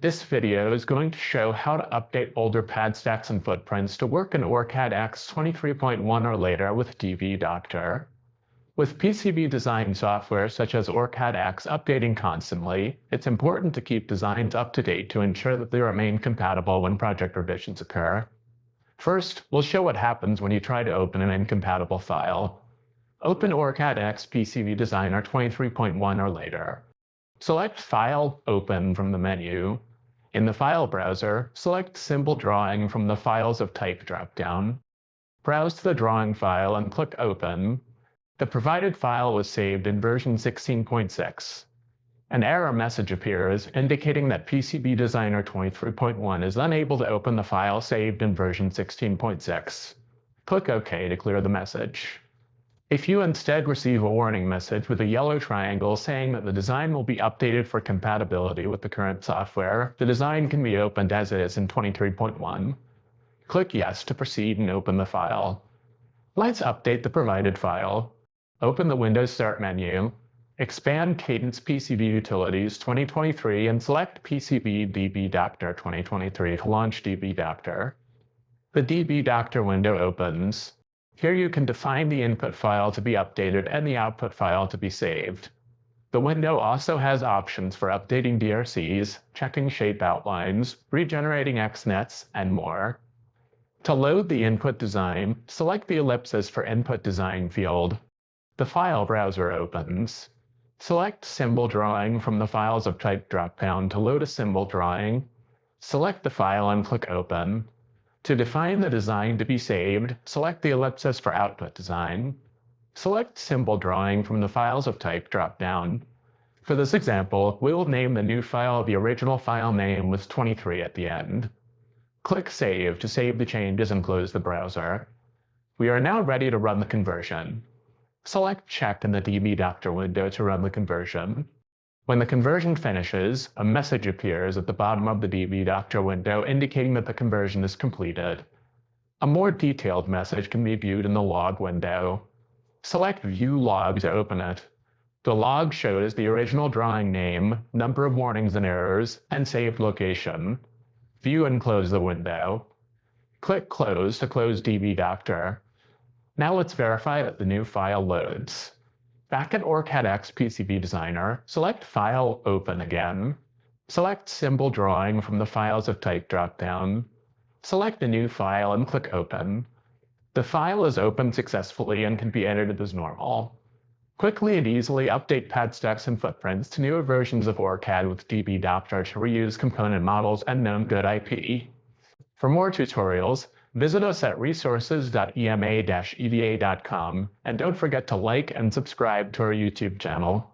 This video is going to show how to update older Padstacks and footprints to work in OrCAD X 23.1 or later with DB Doctor. With PCB design software such as OrCAD X updating constantly, it's important to keep designs up to date to ensure that they remain compatible when project revisions occur. First, we'll show what happens when you try to open an incompatible file. Open OrCAD X PCB Designer 23.1 or later. Select File, Open from the menu. In the File browser, select Symbol Drawing from the Files of Type dropdown. Browse to the drawing file and click Open. The provided file was saved in version 16.6. An error message appears indicating that PCB Designer 23.1 is unable to open the file saved in version 16.6. Click OK to clear the message. If you instead receive a warning message with a yellow triangle saying that the design will be updated for compatibility with the current software, the design can be opened as it is in 23.1. Click Yes to proceed and open the file. Let's update the provided file. Open the Windows Start menu, expand Cadence PCB Utilities 2023 and select PCB DB Doctor 2023 to launch DB Doctor. The DB Doctor window opens. Here you can define the input file to be updated and the output file to be saved. The window also has options for updating DRCs, checking shape outlines, regenerating XNets, and more. To load the input design, select the ellipsis for Input Design field. The file browser opens. Select Symbol Drawing from the Files of Type dropdown to load a symbol drawing. Select the file and click Open. To define the design to be saved, select the ellipsis for Output Design. Select Symbol Drawing from the Files of Type dropdown. For this example, we will name the new file the original file name with 23 at the end. Click Save to save the changes and close the browser. We are now ready to run the conversion. Select Check in the DB Doctor window to run the conversion. When the conversion finishes, a message appears at the bottom of the DB Doctor window indicating that the conversion is completed. A more detailed message can be viewed in the Log window. Select View Log to open it. The log shows the original drawing name, number of warnings and errors, and saved location. View and close the window. Click Close to close DB Doctor. Now let's verify that the new file loads. Back at OrCAD X PCB Designer, select File, Open again. Select Symbol Drawing from the Files of Type dropdown. Select a new file and click Open. The file is opened successfully and can be edited as normal. Quickly and easily update Padstacks and footprints to newer versions of OrCAD with DB Doctor to reuse component models and known good IP. For more tutorials, visit us at resources.ema-eda.com and don't forget to like and subscribe to our YouTube channel.